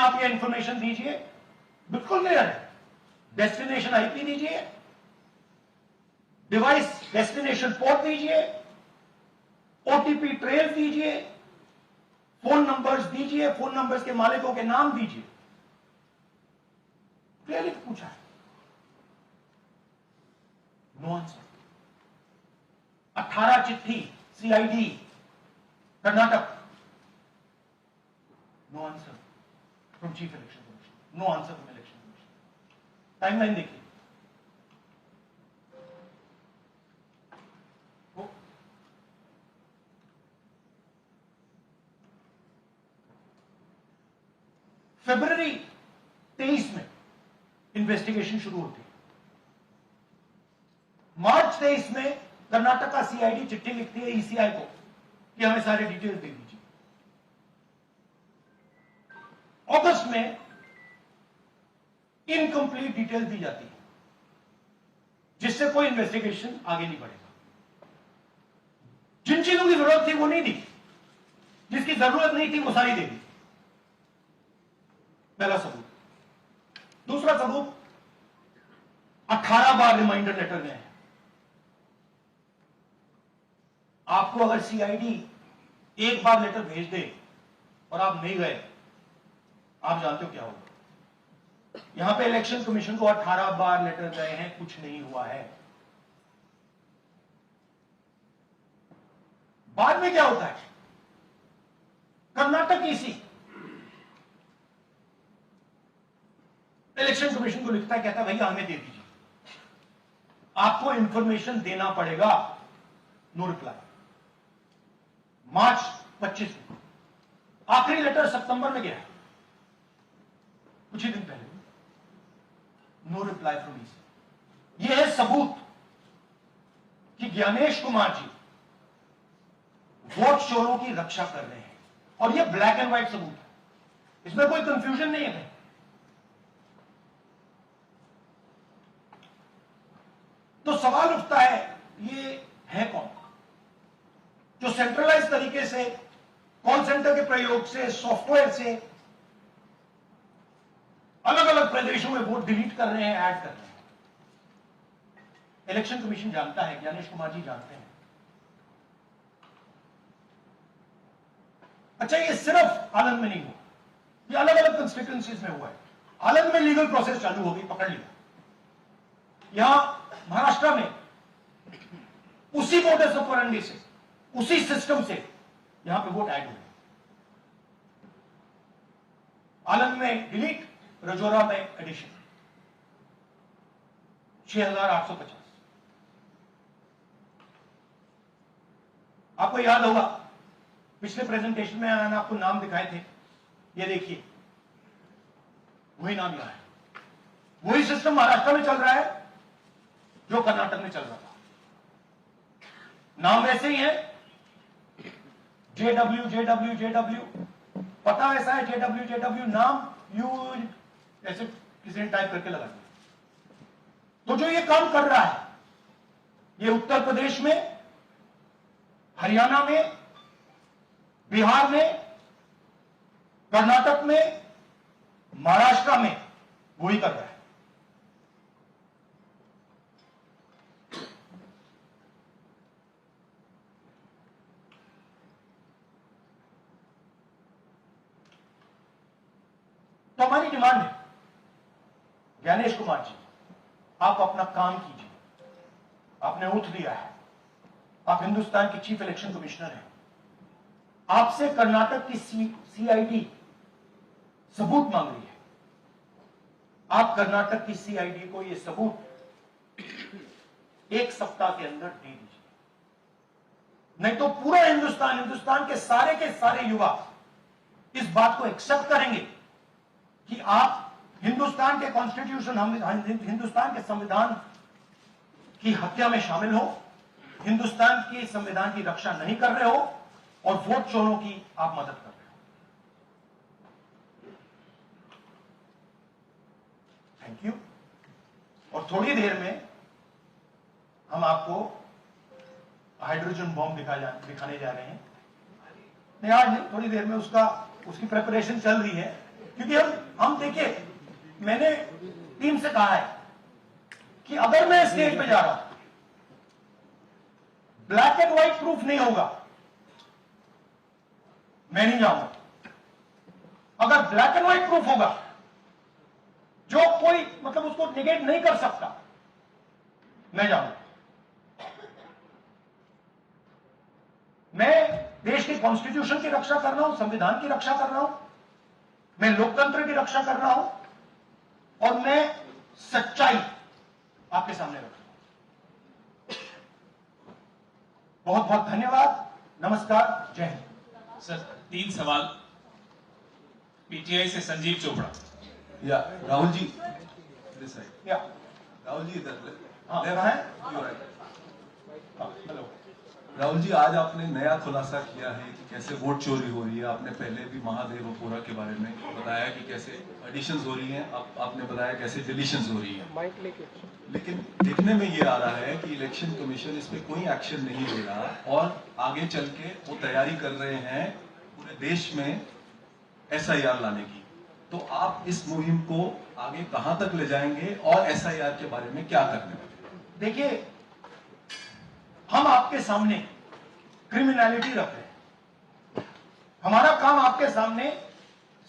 आप ये इंफॉर्मेशन दीजिए, बिल्कुल नहीं है। डेस्टिनेशन आईपी दीजिए, डिवाइस डेस्टिनेशन पोर्ट दीजिए, ओटीपी ट्रेल दीजिए, फोन नंबर्स दीजिए, फोन नंबर्स के मालिकों के नाम दीजिए। क्लियरली पूछा है, नो आंसर। 18 चिट्ठी CID Karnataka, no answer from chief election commissioner, no answer from election commissioner. Timeline देखिए, फरवरी 23 में इन्वेस्टिगेशन शुरू होती है। मार्च 23 में कर्नाटक का सीआईडी चिट्ठी लिखती है ईसीआई को कि हमें सारे डिटेल्स दे दीजिए। अगस्त में इनकंप्लीट डिटेल दी जाती है, जिससे कोई इन्वेस्टिगेशन आगे नहीं बढ़ेगा। जिन चीजों की जरूरत थी वो नहीं दी, जिसकी जरूरत नहीं थी वो सारी दे दी। पहला सबूत। दूसरा सबूत, 18 बार रिमाइंडर लेटर गए हैं। आपको अगर सीआईडी एक बार लेटर भेज दे और आप नहीं गए, आप जानते हो क्या होगा। यहां पे इलेक्शन कमीशन को 18 बार लेटर गए हैं, कुछ नहीं हुआ है। बाद में क्या होता है, कर्नाटक ईसी इलेक्शन कमीशन को लिखता है, कहता है भैया हमें दे दीजिए, आपको इंफॉर्मेशन देना पड़ेगा। No reply. मार्च 25 में आखिरी लेटर सितंबर में गया है, कुछ ही दिन पहले। No reply from EC. यह है सबूत कि ज्ञानेश कुमार जी वोट चोरों की रक्षा कर रहे हैं, और यह ब्लैक एंड व्हाइट सबूत है, इसमें कोई कंफ्यूजन नहीं है। तो सवाल उठता है, ये है कौन जो सेंट्रलाइज तरीके से कॉल सेंटर के प्रयोग से, सॉफ्टवेयर से अलग अलग प्रदेशों में वोट डिलीट कर रहे हैं, ऐड कर रहे हैं। इलेक्शन कमीशन जानता है, ज्ञानेश कुमार जी जानते हैं। अच्छा, ये सिर्फ आनंद में नहीं हुआ, ये अलग अलग कंस्टिट्यूएंसीज में हुआ है। आनंद में लीगल प्रोसेस चालू हो गई, पकड़ लिया। यहां महाराष्ट्र में उसी वोटर्स ऑपरेंडी से, उसी सिस्टम से यहां पे वोट ऐड हुए। आनंद में डिलीट, रजौरा में एडिशन, 6850। आपको याद होगा पिछले प्रेजेंटेशन में मैंने आपको नाम दिखाए थे, ये देखिए वही नाम यहां है। वही सिस्टम महाराष्ट्र में चल रहा है जो कर्नाटक में चल रहा था। नाम वैसे ही है, जेडब्ल्यू जेडब्ल्यू जेडब्ल्यू, पता वैसा है, जेडब्ल्यू जेडब्ल्यू, नाम यू ऐसे किसी ने टाइप करके लगा दिया। तो जो ये काम कर रहा है, ये उत्तर प्रदेश में, हरियाणा में, बिहार में, कर्नाटक में, महाराष्ट्र में वही कर रहा है। तो हमारी डिमांड है, ज्ञानेश कुमार जी, आप अपना काम कीजिए। आपने ओथ दिया है, आप हिंदुस्तान के चीफ इलेक्शन कमिश्नर हैं। आपसे कर्नाटक की सीआईडी सबूत मांग रही है। आप कर्नाटक की सीआईडी को यह सबूत 1 सप्ताह के अंदर दे दीजिए, नहीं तो पूरा हिंदुस्तान के सारे युवा इस बात को एक्सेप्ट करेंगे कि आप हिंदुस्तान के कॉन्स्टिट्यूशन, हिंदुस्तान के संविधान की हत्या में शामिल हो, हिंदुस्तान के संविधान की रक्षा नहीं कर रहे हो, और वोट चोरों की आप मदद कर रहे हो। Thank you. और थोड़ी देर में हम आपको हाइड्रोजन बॉम्ब दिखाने जा रहे हैं। नहीं आज नहीं, थोड़ी देर में उसकी प्रिपरेशन चल रही है। क्योंकि हम देखिए, मैंने टीम से कहा है कि अगर मैं स्टेज पे जा रहा हूं, ब्लैक एंड व्हाइट प्रूफ नहीं होगा, मैं नहीं जाऊंगा। अगर ब्लैक एंड व्हाइट प्रूफ होगा, जो कोई मतलब उसको निगेट नहीं कर सकता, मैं जाऊंगा। मैं देश के कॉन्स्टिट्यूशन की रक्षा कर रहा हूं, संविधान की रक्षा कर रहा हूं, मैं लोकतंत्र की रक्षा कर रहा हूं, और मैं सच्चाई आपके सामने रख रहा हूं। बहुत बहुत धन्यवाद, नमस्कार, जय हिंद। सर 3 सवाल। पीटीआई से संजीव चोपड़ा। या राहुल जी, दिस साइड। या राहुल जी इधर। हाँ, लेफ्ट कहाँ है? Hand, you right. Hello Rahul ji, आज आपने नया खुलासा किया है कि कैसे वोट चोरी हो रही है। आपने पहले भी महादेवपुरा के बारे में बताया कि कैसे एडिशंस हो रही हैं, आपने बताया कैसे डिलीशंस हो रही हैं। लेकिन देखने में ये आ रहा है कि इलेक्शन कमीशन इस पे कोई एक्शन नहीं ले रहा, और आगे चल के वो तैयारी कर रहे हैं पूरे देश में SIR लाने की। तो आप इस मुहिम को आगे कहां तक ले जाएंगे और SIR के बारे में क्या करने वाले? देखिए, हम आपके सामने क्रिमिनलिटी रख रहे हैं, हमारा काम आपके सामने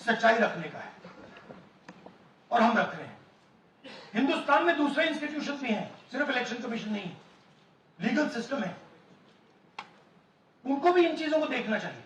सच्चाई रखने का है, और हम रख रहे हैं। हिंदुस्तान में दूसरे इंस्टीट्यूशन भी हैं, सिर्फ इलेक्शन कमीशन नहीं, लीगल सिस्टम है, उनको भी इन चीजों को देखना चाहिए।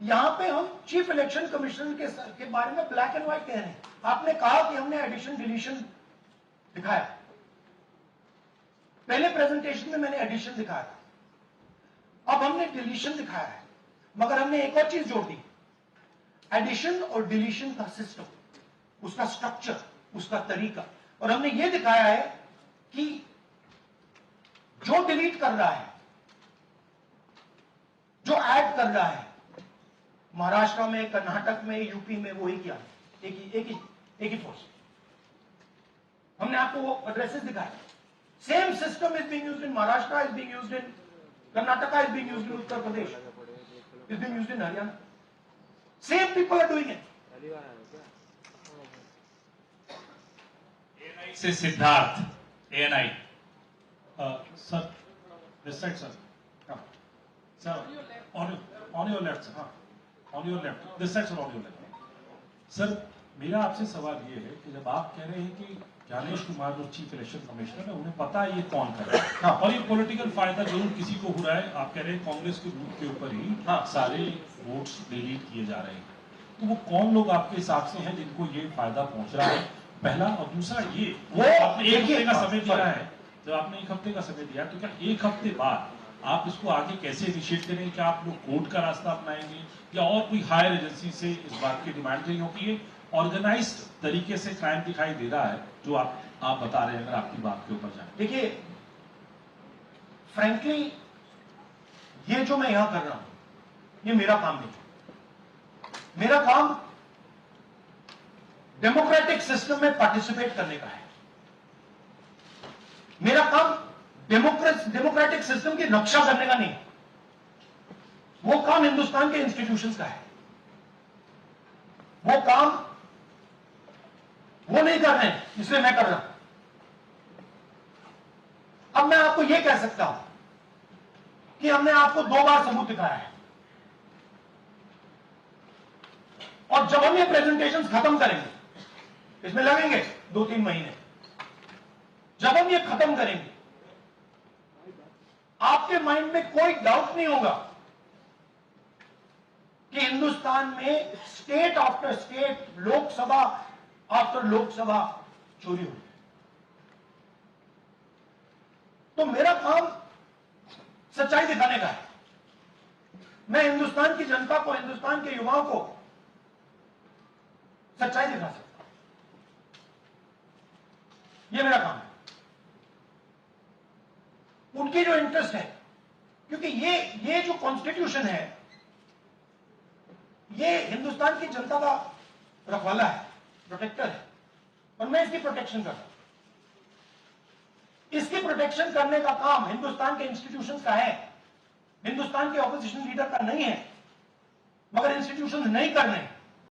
यहां पे हम चीफ इलेक्शन कमिश्नर के बारे में ब्लैक एंड व्हाइट कह रहे हैं। आपने कहा कि हमने एडिशन डिलीशन दिखाया, पहले प्रेजेंटेशन में मैंने एडिशन दिखाया था, अब हमने डिलीशन दिखाया है, मगर हमने एक और चीज जोड़ दी, एडिशन और डिलीशन का सिस्टम, उसका स्ट्रक्चर, उसका तरीका। और हमने ये दिखाया है कि जो डिलीट कर रहा है, जो ऐड कर रहा है, महाराष्ट्र में, कर्नाटक में, यूपी में, वो ही क्या है, एक ही फोर्स। हमने आपको वो एड्रेसेस दिखाए। Same system is being used in Maharashtra, is being used in Karnataka, is being used in Uttar Pradesh, is being used in Haryana. Same people are doing it. ANI से Siddharth, ANI। Sir, this side, sir. Sir, on your left, sir. On your left. This side, sir, on your left. Sir, मेरा आपसे सवाल ये है कि जब आप कह रहे हैं कि ज्ञानेश कुमार जो चीफ इलेक्शन कमिश्नर है, उन्हें पता है ये कौन कर रहा है, हाँ। और ये पॉलिटिकल फायदा जरूर किसी को हो रहा है। आप कह रहे हैं कांग्रेस के बूथ के ऊपर ही हाँ। सारे वोट्स डिलीट किए जा रहे हैं, तो वो कौन लोग आपके हिसाब से हैं जिनको ये फायदा पहुंच रहा है, पहला। और दूसरा ये, वो आपने एक हफ्ते का समय दिया हाँ, है, जब आपने एक हफ्ते का समय दिया, तो क्या एक हफ्ते बाद आप इसको आगे कैसे इनिशिएट करेंगे? क्या आप लोग कोर्ट का रास्ता अपनाएंगे, या और कोई हायर एजेंसी से इस बात की डिमांड करेंगे? क्योंकि ये ऑर्गेनाइज्ड तरीके से क्राइम दिखाई दे रहा है जो आप बता रहे हैं, अगर आपकी बात के ऊपर जाए। देखिए, फ्रैंकली ये जो मैं यहां कर रहा हूं, ये मेरा काम नहीं। मेरा काम डेमोक्रेटिक सिस्टम में पार्टिसिपेट करने का है। मेरा काम डेमोक्रेटिक सिस्टम की रक्षा करने का नहीं, वो काम हिंदुस्तान के इंस्टीट्यूशंस का है। वो काम वो नहीं कर रहे हैं, इसलिए मैं कर रहा हूं। अब मैं आपको यह कह सकता हूं कि हमने आपको 2 बार सबूत दिखाया है, और जब हम ये प्रेजेंटेशन खत्म करेंगे, इसमें लगेंगे 2-3 महीने, जब हम ये खत्म करेंगे, आपके माइंड में कोई डाउट नहीं होगा कि हिंदुस्तान में state after state, Lok Sabha after Lok Sabha चोरी हुई। तो मेरा काम सच्चाई दिखाने का है। मैं हिंदुस्तान की जनता को, हिंदुस्तान के युवाओं को सच्चाई दिखा सकता हूं। यह मेरा काम है। उनकी जो इंटरेस्ट है, क्योंकि ये जो कॉन्स्टिट्यूशन है, ये हिंदुस्तान की जनता का रखवाला है, प्रोटेक्टर है, और मैं इसकी प्रोटेक्शन कर रहा हूं। इसकी प्रोटेक्शन करने का काम हिंदुस्तान के इंस्टीट्यूशंस का है, हिंदुस्तान के ऑपोजिशन लीडर का नहीं है। मगर इंस्टीट्यूशंस नहीं कर रहे हैं,